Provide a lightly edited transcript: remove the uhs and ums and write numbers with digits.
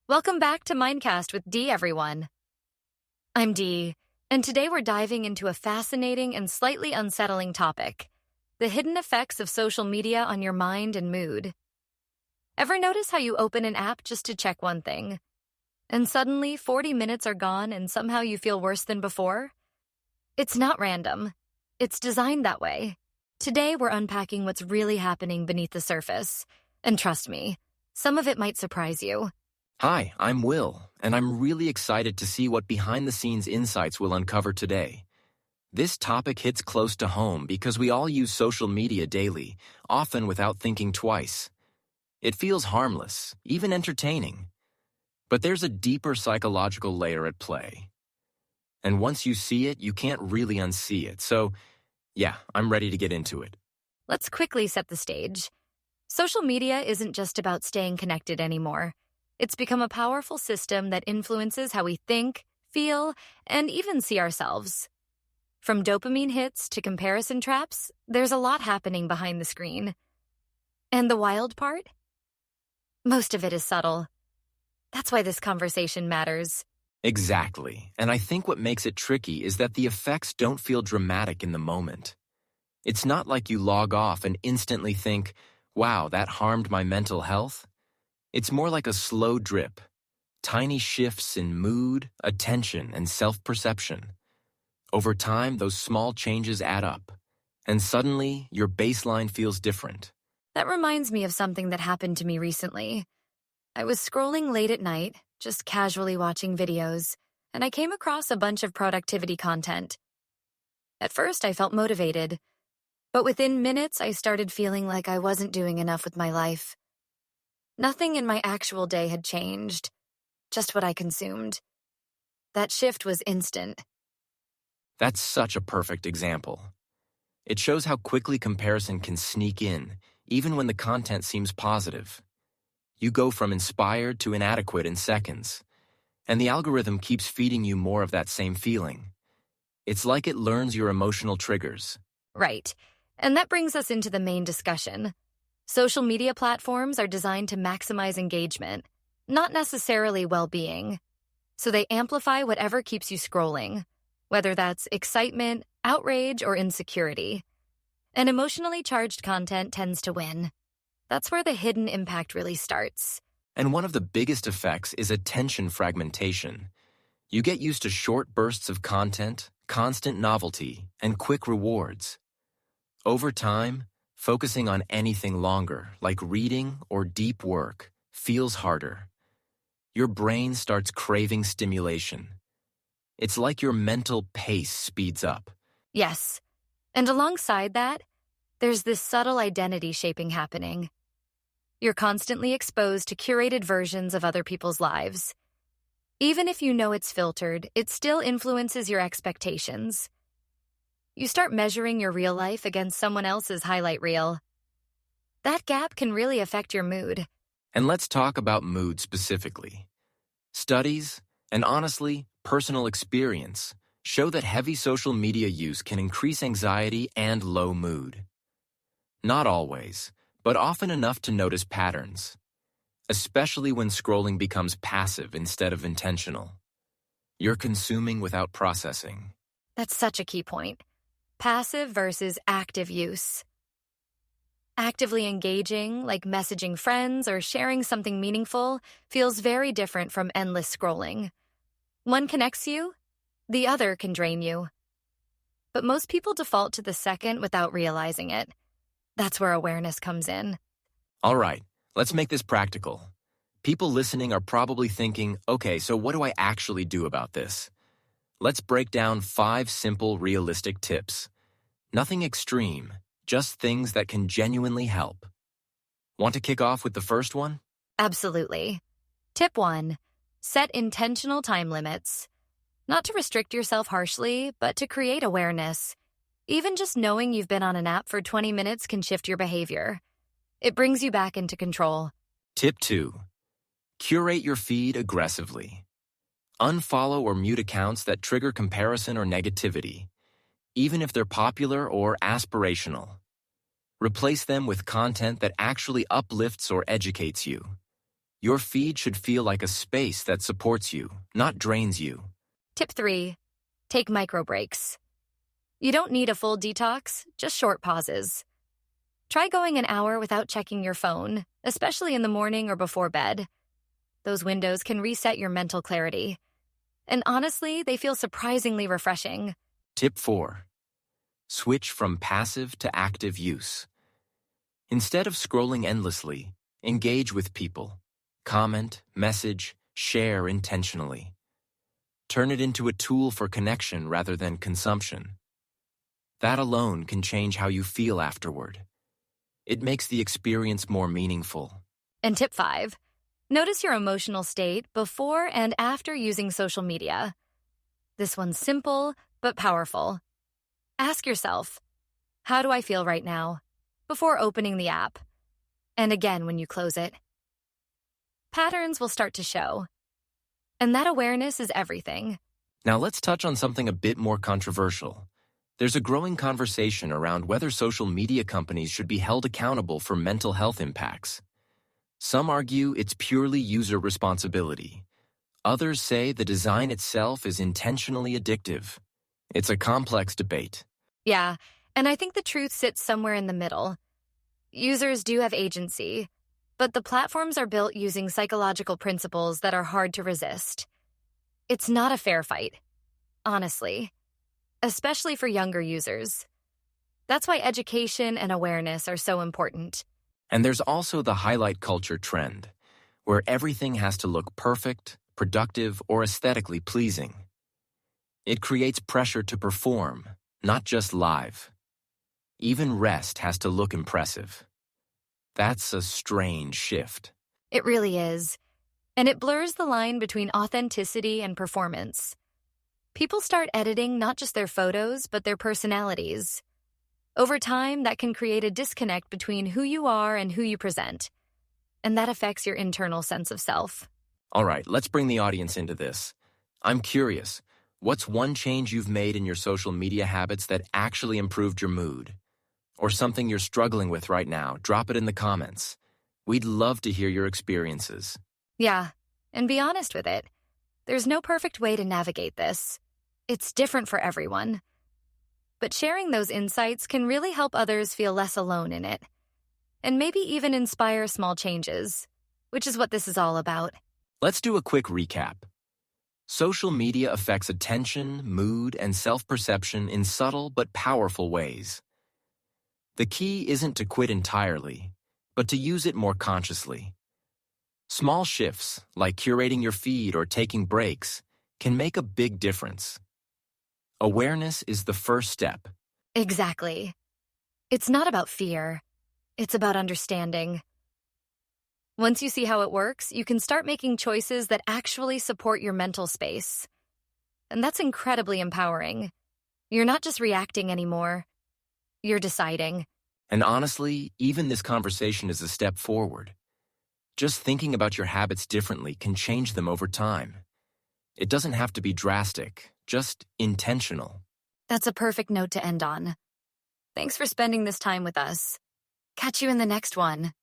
Welcome back to Mindcast with Dee, everyone. I'm Dee, and today we're diving into a fascinating and slightly unsettling topic: the hidden effects of social media on your mind and mood. Ever notice how you open an app just to check one thing, and suddenly 40 minutes are gone and somehow you feel worse than before? It's not random. It's designed that way. Today we're unpacking what's really happening beneath the surface, and trust me, some of it might surprise you. Hi, I'm Will, and I'm really excited to see what behind-the-scenes insights we'll uncover today. This topic hits close to home because we all use social media daily, often without thinking twice. It feels harmless, even entertaining. But there's a deeper psychological layer at play. And once you see it, you can't really unsee it. So, yeah, I'm ready to get into it. Let's quickly set the stage. Social media isn't just about staying connected anymore. It's become a powerful system that influences how we think, feel, and even see ourselves. From dopamine hits to comparison traps, there's a lot happening behind the screen. And the wild part? Most of it is subtle. That's why this conversation matters. Exactly, and I think what makes it tricky is that the effects don't feel dramatic in the moment. It's not like you log off and instantly think, wow, that harmed my mental health. It's more like a slow drip, tiny shifts in mood, attention, and self-perception. Over time, those small changes add up, and suddenly your baseline feels different. That reminds me of something that happened to me recently. I was scrolling late at night, just casually watching videos, and I came across a bunch of productivity content. At first, I felt motivated, but within minutes, I started feeling like I wasn't doing enough with my life. Nothing in my actual day had changed, just what I consumed. That shift was instant. That's such a perfect example. It shows how quickly comparison can sneak in, even when the content seems positive. You go from inspired to inadequate in seconds, and the algorithm keeps feeding you more of that same feeling. It's like it learns your emotional triggers. Right. And that brings us into the main discussion. Social media platforms are designed to maximize engagement, not necessarily well-being. So they amplify whatever keeps you scrolling, whether that's excitement, outrage, or insecurity. And emotionally charged content tends to win. That's where the hidden impact really starts. And one of the biggest effects is attention fragmentation. You get used to short bursts of content, constant novelty, and quick rewards. Over time, focusing on anything longer, like reading or deep work, feels harder. Your brain starts craving stimulation. It's like your mental pace speeds up. Yes. And alongside that, there's this subtle identity shaping happening. You're constantly exposed to curated versions of other people's lives. Even if you know it's filtered, it still influences your expectations. You start measuring your real life against someone else's highlight reel. That gap can really affect your mood. And let's talk about mood specifically. Studies, and honestly, personal experience, show that heavy social media use can increase anxiety and low mood. Not always, but often enough to notice patterns, especially when scrolling becomes passive instead of intentional. You're consuming without processing. That's such a key point. Passive versus active use. Actively engaging, like messaging friends or sharing something meaningful, feels very different from endless scrolling. One connects you, the other can drain you. But most people default to the second without realizing it. That's where awareness comes in. All right, let's make this practical. People listening are probably thinking, okay, so what do I actually do about this? Let's break down 5 simple, realistic tips. Nothing extreme, just things that can genuinely help. Want to kick off with the first one? Absolutely. Tip 1. Set intentional time limits. Not to restrict yourself harshly, but to create awareness. Even just knowing you've been on an app for 20 minutes can shift your behavior. It brings you back into control. Tip 2. Curate your feed aggressively. Unfollow or mute accounts that trigger comparison or negativity, even if they're popular or aspirational. Replace them with content that actually uplifts or educates you. Your feed should feel like a space that supports you, not drains you. Tip 3. Take micro breaks. You don't need a full detox, just short pauses. Try going an hour without checking your phone, especially in the morning or before bed. Those windows can reset your mental clarity. And honestly, they feel surprisingly refreshing. Tip 4. Switch from passive to active use. Instead of scrolling endlessly, engage with people. Comment, message, share intentionally. Turn it into a tool for connection rather than consumption. That alone can change how you feel afterward. It makes the experience more meaningful. And tip 5. Notice your emotional state before and after using social media. This one's simple but powerful. Ask yourself, how do I feel right now? Before opening the app. And again when you close it. Patterns will start to show. And that awareness is everything. Now let's touch on something a bit more controversial. There's a growing conversation around whether social media companies should be held accountable for mental health impacts. Some argue it's purely user responsibility. Others say the design itself is intentionally addictive. It's a complex debate. Yeah, and I think the truth sits somewhere in the middle. Users do have agency, but the platforms are built using psychological principles that are hard to resist. It's not a fair fight, honestly, especially for younger users. That's why education and awareness are so important. And there's also the highlight culture trend, where everything has to look perfect, productive, or aesthetically pleasing. It creates pressure to perform, not just live. Even rest has to look impressive. That's a strange shift. It really is. And it blurs the line between authenticity and performance. People start editing not just their photos, but their personalities. Over time, that can create a disconnect between who you are and who you present. And that affects your internal sense of self. All right, let's bring the audience into this. I'm curious, what's one change you've made in your social media habits that actually improved your mood? Or something you're struggling with right now? Drop it in the comments. We'd love to hear your experiences. Yeah, and be honest with it. There's no perfect way to navigate this. It's different for everyone. But sharing those insights can really help others feel less alone in it. And maybe even inspire small changes, which is what this is all about. Let's do a quick recap. Social media affects attention, mood, and self-perception in subtle but powerful ways. The key isn't to quit entirely, but to use it more consciously. Small shifts, like curating your feed or taking breaks, can make a big difference. Awareness is the first step. Exactly. It's not about fear. It's about understanding. Once you see how it works, you can start making choices that actually support your mental space. And that's incredibly empowering. You're not just reacting anymore. You're deciding. And honestly, even this conversation is a step forward. Just thinking about your habits differently can change them over time. It doesn't have to be drastic, just intentional. That's a perfect note to end on. Thanks for spending this time with us. Catch you in the next one.